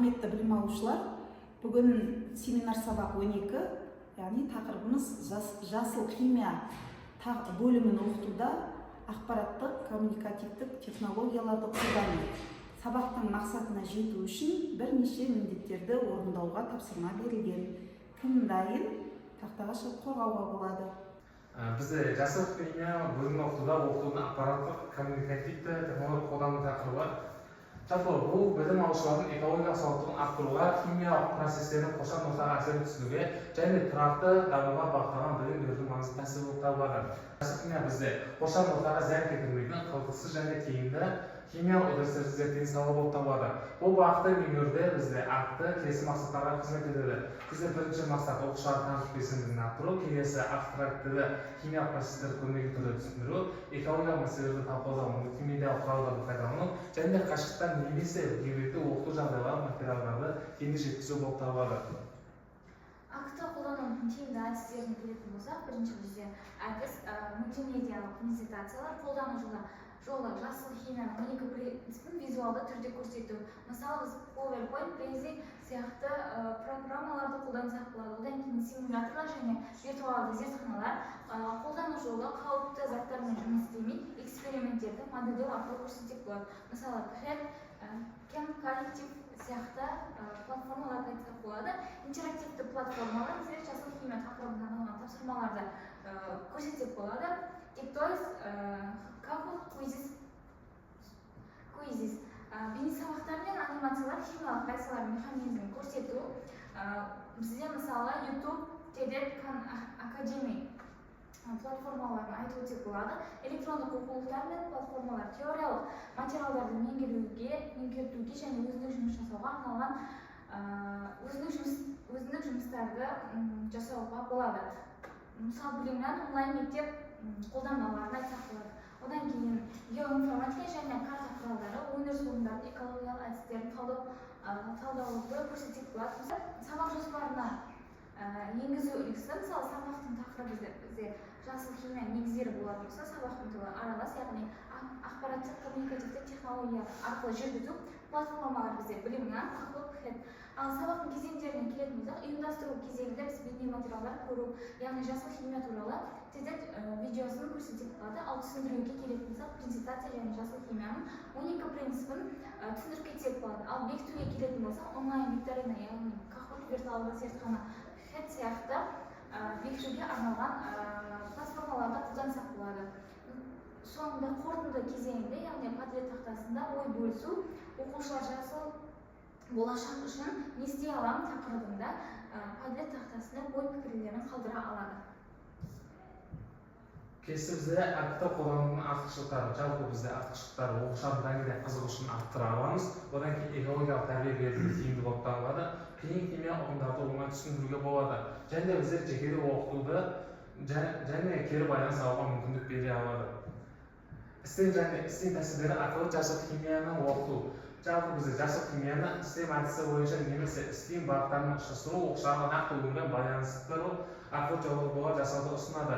Құрметті білім алушылар, бүгін семинар сабақ 12, яғни тақырыбымыз жасыл химия бөлімін оқытуда ақпараттық коммуникативтік технологияларды қолдану. Сабақтың мақсатына жету үшін бірнеше міндеттерді орындауға тапсырма берілген. Кім дайын? Тақтаға шығып қорғауға болады. Бізде жасыл химия бөлімін оқытуда оқытудың ақпараттық коммуникативті технология қолдану тақырыбы. Жалпы бұл білім алушылардың экологиялық сауаттылығын арттыруға, химиялық процестердің қоршаған ортаға әсерін түсінуге және тұрақты дамуға бағытталған білім берудің маңызды тәсілі болып табылады. Жасыл химия бізде қоршаған ортаға зиян келтірмейтін, қалтқысыз және тиімді химиялық үрдістерді зерттейтін сала болып табылады. Бұл бағытты меңгеруде бізде атты келесі мақсаттарға қызмет етеді. Бізде бірінші мақсат оқушылардың танымдық белсенділігін арттыру, келесі абстрактілі химиялық процестерді көрнекі түрде түсіндіру, экологиялық мәселелерді талқылауда мультимедиалық құралдарды пайдалану және қашықтан немесе гибридті оқыту жағдайлары материалдарды тиімді жеткізу болып табылады. Акты қолданудың тиімді әдістеріне келетін болсақ, бірінші бізде әдіс мультимедиалық презентациялар қолдану жолы жасыл химияның 12 принципін визуалды түрде көрсету. Мысалы, біз PowerPoint, Prezi сияқты программаларды қолдансақ болады. Одан кейін симуляторлар және виртуалды зертханалар қолдану жолы қауіпті заттармен жұмыс істемей, эксперименттерді модельдеу арқылы көрсетсек болады. Мысалы, Chem Collective сияқты платформаларды айтсақ болады. Интерактивті платформалар, жасыл химия тақырыбына арналған тапсырмаларды көрсетсек болады. Тектойс, Kahoot, Quizzes, бейнесабақтар мен анимациялар химиялық реакциялар механизмін көрсету. Бізде мысалы YouTube, TED, Academy платформаларын айтып өтсек болады. Электрондық оқулықтар мен платформалар теориялық материалдарды меңгертуге және өзіндік жұмыс жасауға арналған өзіндік жұмыстарды жасауға болады. Мысалы, білімнен онлайн мектеп қолданбаларын айтсақ болады. Одан кейін геоинформатика және карта құралдары, өндіріс орындарының экологиялық әдістерін талдауды көрсетсек болады. Сабақ жоспарына енгізу үлгісі, мысалы, сабақтың тақырыбы бізде жасыл химия негіздері болатын болса, сабақтың түрі аралас, яғни ақпараттық коммуникативті технология арқылы жүргізу платформалар бізде білімнен Kahoot. Ал сабақтың кезеңдеріне келетін болсақ, ұйымдастыру кезеңінде біз бейнематериалдар көру, яғни жасыл химия туралы TED видеосын көрсетсек болады. Ал түсіндіруге келетін болсақ, презентация және жасыл химияның 12 принципін түсіндіріп кетсек болады. Ал бекітуге келетін болсақ, онлайн викторина, яғни Kahoot, виртуалды зертхана сияқты бекітуге арналған платформаларды қолдансақ болады. Соңында қорытынды кезеңінде, яғни Padlet тақтасында ой бөлісу, оқушылар жасыл болашақ үшін не істей аламын тақырыбында Padlet тақтасында ой пікірлерін қалдыра алады. Келесі бізде акты қолданудың артықшылықтары. Жалпы бізде артықшылықтары оқушылардың пәнге қызығушылығын арттыра аламыз. Одан кейін экологиялық тәрбие беруге тиімді болып табылады. Қиын химия ұғымдарды оңай түсіндіруге болады. Және бізде жекелеп оқытуды және кері байланыс алуға мүмкіндік бере алады. Істен тәсілдері арқылы жасыл химияны оқыту. Жалпы бізде жасыл химияны істем әдісі бойынша немесе істем бағыттарын ұштастыру, оқушыларға нақты өмірмен байланыстыру арқылы жобалар жасауды ұсынады.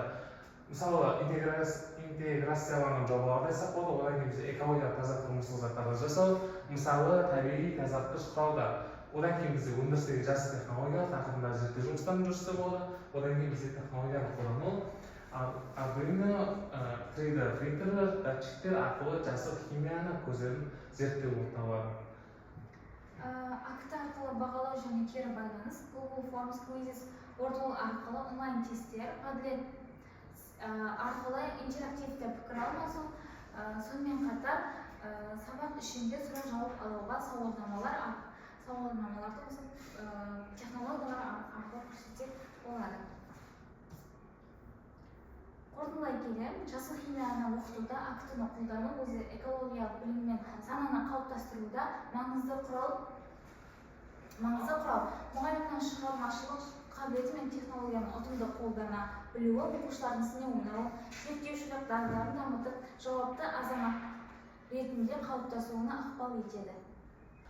Мысалы, интеграцияланған жобаларды айтсақ болады, одан кейін бізде экологиялық таза тұрмыстық заттарды жасау, мысалы, табиғи тазартқыш құралдар. Одан кейін бізде өндірістегі жасыл технологиялар тақырыбында зерттеу жұмыстарын жүргізсе болады. Одан кейін бізде технологияны қолдану, Arduino, 3D принтерлер, датчиктер арқылы жасыл химияны көздерін зерттеу болып табылады. Акты арқылы бағалау және кері байланыс, Google Forms, Quizzes, Wordle арқылы онлайн тесттер, Padlet арқылы интерактивті пікір алмасу, сонымен қатар сабақ ішінде сұрақ жауап алуға сауалнамаларды технологиялар арқылы көрсетсек болады. Қорытындылай келе, жасыл химияны оқытуда актыны қолдану өзі экологиялық білім мен сананы қалыптастыруда маңызды құрал. Мұғалімнің шығармашылық қабілеті мен технологияны ұтымды қолдана білуі, оқушылардың ісіне ойнауы, зерттеушілік дағдыларын дамытып, жауапты азамат ретінде қалыптасуына ықпал етеді.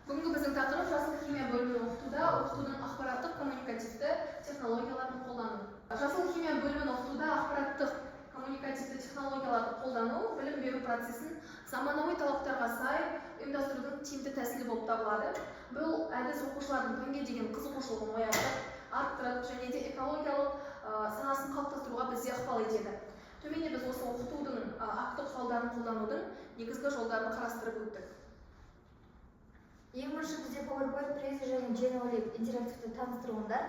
Бүгінгі біздің тақырып жасыл химия бөлімін оқытуда оқытудың ақпараттық коммуникативті технологияларын қолдану. Жасыл химия бөлімін оқытуда ақпараттық коммуникативті технологияларды қолдану білім беру процесін заманауи талаптарға сай ұйымдастырудың тиімді тәсілі болып табылады. Бұл әдіс оқушылардың пәнге деген қызығушылығын оятып, арттырып және де экологиялық санасын қалыптастыруға бізде ықпал етеді. Төменде біз осы оқытудың акты құралдарын қолданудың негізгі жолдарын қарастырып өттік. Ең бірінші бізде PowerPoint, Prezi және Genially интерактивті таныстыруында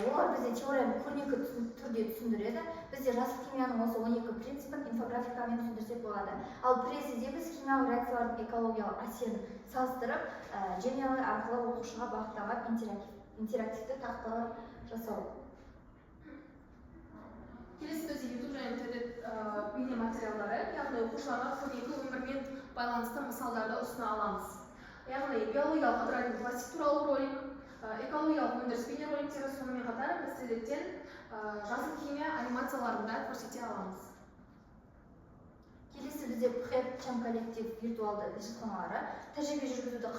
олар бізде теорияны көрнекі түрде түсіндіреді. Бізде жасыл химияның осы 12 принципін инфографикамен түсіндірсек болады. Ал Preziде біз химиялық реакциялардың экологиялық әсерін салыстырып, Genially арқылы оқушыға бағытталған интерактивті тақталар жасау. Келесі бізде YouTube және TED бейне материалдары, яғни оқушыларға көрнекі өмірмен байланысты мысалдарды ұсына аламыз. Яғни биологиялық ыдырайтын пластик туралы ролик, экологиялық өндіріс бейнероликтері, сонымен қатар біз TED-тен жасыл химия анимацияларында көрсете аламыз. Келесі бізде PHEP коллектив виртуалды зертханалары тәжірибе жүргізуді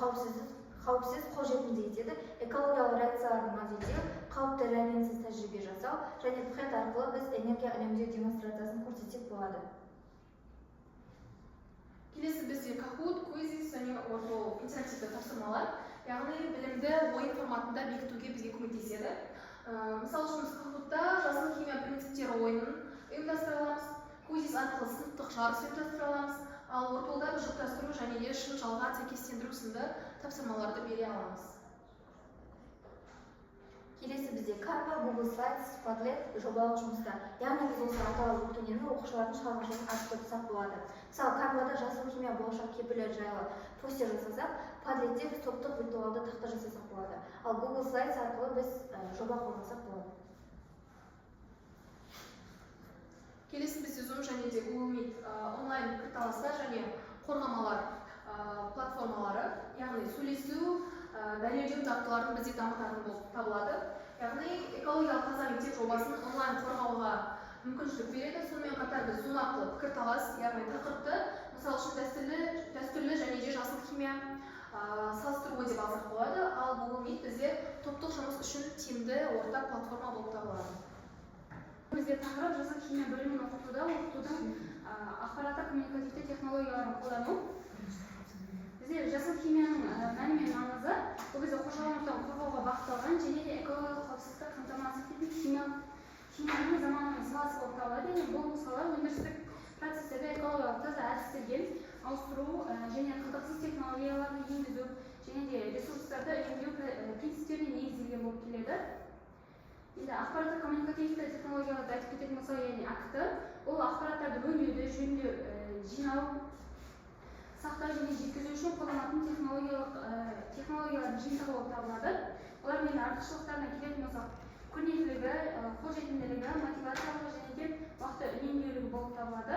қауіпсіз қолжетімді етеді, экологиялық реакцияларды модельдеу, қауіпті реагентсіз тәжірибе жасау және PHEP арқылы біз энергия үнемдеу демонстрациясын көрсетсек болады. Келесі бізде Kahoot, Quizzes және Wordle интерактивті тапсырмалар, яғни білімді ойын форматында бекітуге бізге көмектеседі. Мысалы үшін біз Kahoot'та жасыл химия принциптері ойынын ұйымдастыра аламыз, Quizzes арқылы сыныптық жарыс ұйымдастыра аламыз, ал Wordle'да біз жұптастыру және де шын жалға сәйкестендіру сынды тапсырмаларды бере аламыз. Келесі бізде Canva, Google Slides, Padlet жобалық жұмыста. Яғни біз осы аталған өтінемін оқушылардың шығармашылығын арттырсақ болады. Мысалы, Canva'да жасыл химия болашақ кепілі жайлы постер жасасақ, Padletте біз топтық виртуалды тақта жасасақ болады. Ал Google Slides арқылы біз жоба қорғасақ болады. Келесі бізде Zoom және де Google Meet онлайн пікірталастар және қорғамалар платформалары, яғни сөйлесу, дәлелдеу дағдыларын бізде дамытатын болып табылады. Яғни экологиялық таза мектеп жобасын онлайн қорғауға мүмкіншілік береді. Сонымен қатар біз Zoom арқылы пікірталас, яғни тақырыпты, мысалы үшін дәстүрлі және де жасыл химия салыстыру деп алсақ болады. Ал Google Meet бізде топтық жұмыс үшін тиімді ортақ платформа болып табылады. Бізде тақырып жасыл химия бөлімін оқытудың ақпараттық коммуникативті технологияларын қолдану. Бізде жасыл химияның мәні мен маңызы бұл бізде қоршаған ортаны қорғауға бағытталған және де экологиялық қауіпсіздікті қамтамасыз ететін химияның заманауи саласы болып табылады. Бұл сала өндірістік процестерді экологиялық таза әдістерге ауыстыру және қалтақсыз технологияларды енгізу және де ресурстарды үнемдеу принциптеріне негізделген болып келеді. Енді ақпараттық коммуникативті технологияларды айтып кететін болсақ, яғни акты, ол ақпараттарды өңдеуді, жөндеу, жинау, сақтау және жеткізу үшін қолданатын технологиялардың жиынтығы болып табылады. Олардың артықшылықтарына келетін болсақ, көрнекілігі, қолжетімділігі, мотивациялығы және де уақытты үнемдеулігі болып табылады.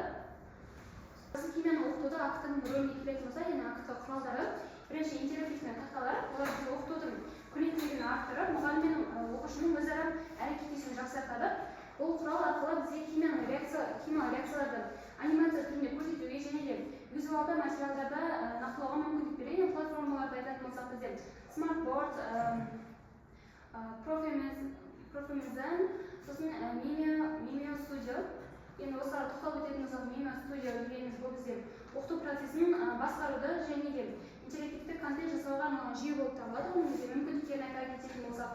Жасыл химияны оқытуда актының рөліне келетін болсақ, яғни акты құралдары, бірінші интерактивті тақталар, олар бізде оқытудың көрнекілігін арттырып, мұғалім мен оқушының өзара әрекеттесуін жақсартады. Бұл құрал арқылы бізге химиялық реакцияларды анимация түрінде көрсетуге және де визуалды материалдарда нақтылауға мүмкіндік береді. Платформаларды айтатын болсақ, бізде Smartboard, Profemizan, сосын Mimeo Studio. Енді осыларға тоқталып өтетін болсақ, Mimeo Studio дегеніміз бұл бізде оқыту процесін басқаруды және де интерактивті контент жасауға арналған жүйе болып табылады. Оның бізде мүмкіндіктерін айта кететін болсақ,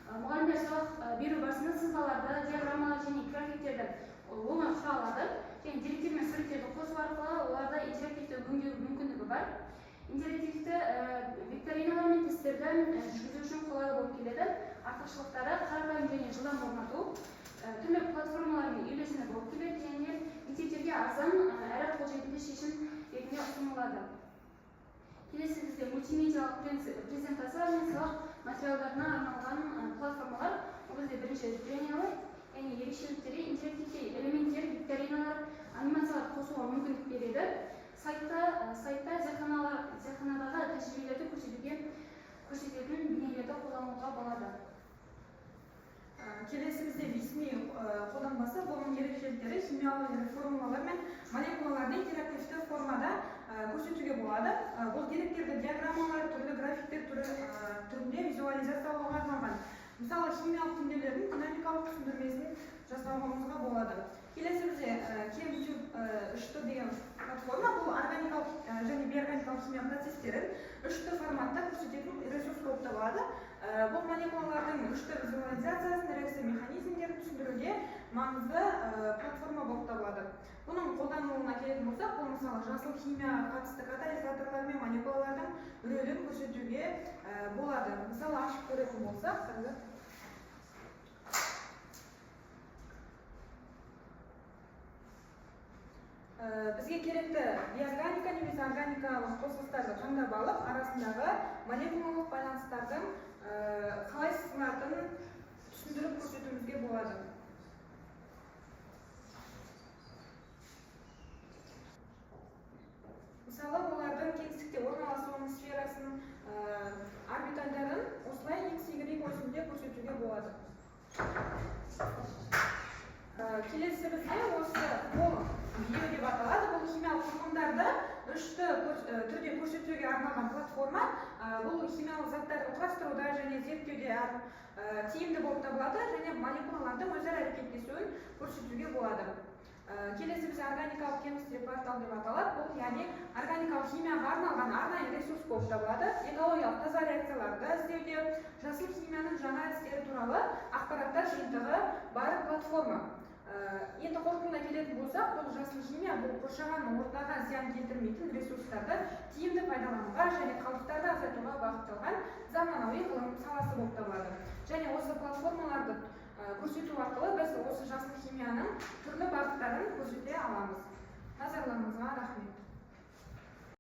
мұғалімдер сабақ беру барысында сызбаларды, диаграммалар және графиктерді оңай құра алады. Және деректер мен суреттерді қосу арқылы оларда интерактивті өңдеу мүмкіндігі бар. Интерактивті викториналар мен тесттерді жүргізу үшін қолайлы болып келеді. Артықшылықтары қарапайым және жылдам орнату, түрлі платформалармен үйлесімді болып келеді және мектептерге арзан әрі қолжетімді шешім ретінде ұсынылады. Келесі бізде мультимедиалық презентация мен сабақ материалдарына арналған платформалар. Ол бізде бірінші Genially, яғни ерекшеліктері интерактивті элементтер, викториналар, анимациялар қосуға мүмкіндік береді. Сайтта зертханадағы тәжірибелерді көрсететін бейнелерді қолдануға болады. Келесі бізде весми қолданбасы, бұның ерекшеліктері химиялық формулалар мен молекулаларды интерактивті формада көрсетуге болады. Бұл деректерді диаграммалар, түрлі графиктер түрінде визуализациялауға арналған. Мысалы, химиялық теңдеулердің динамикалық түсіндірмесін жасау жасауымызға болады. Келесі бізде ChemTube 3D деген платформа, бұл органикалық және бейорганикалық химия процестерін 3D форматта көрсететін ресурс болып табылады. Бұл молекулалардың 3D визуализациясын, реакция механизмдерін түсіндіруге маңызды платформа болып табылады. Бұның қолданылуына келетін болсақ, бұл мысалы жасыл химияға қатысты катализаторлар мен молекулалардың рөлін көрсетуге болады. Мысалы ашып көретін болсақ, бізге керекті биорганика немесе органикалық қосылыстарды таңдап алып, арасындағы молекулалық байланыстардың қалай сызылатынын түсіндіріп көрсетуімізге болады. Мысалы, олардың кеңістікте орналасуының сферасын, орбитальдарын осылай X, Y осінде көрсетуге болады. Келесі бізде осы бұл био деп аталады. Бұл химиялық құрылымдарды 3D түрде көрсетуге арналған платформа. Бұл химиялық заттарды құрастыруда және зерттеуде тиімді болып табылады және молекулалардың өзара әрекеттесуін көрсетуге болады. Келесі бізде органикалық кемістри портал деп аталады. Бұл яғни органикалық химияға арналған арнайы ресурс болып табылады. Экологиялық таза реакцияларды іздеуде жасыл химияның жаңа әдістері туралы ақпараттар жиынтығы бар платформа. Енді қорытындыға келетін болсақ, бұл жасыл химия бұл қоршаған ортаға зиян келтірмейтін ресурстарды тиімді пайдалануға және қалдықтарды азайтуға бағытталған заманауи ғылым саласы болып табылады. Және осы платформаларды көрсету арқылы біз осы жасыл химияның түрлі бағыттарын көрсете аламыз. Назарларыңызға рахмет.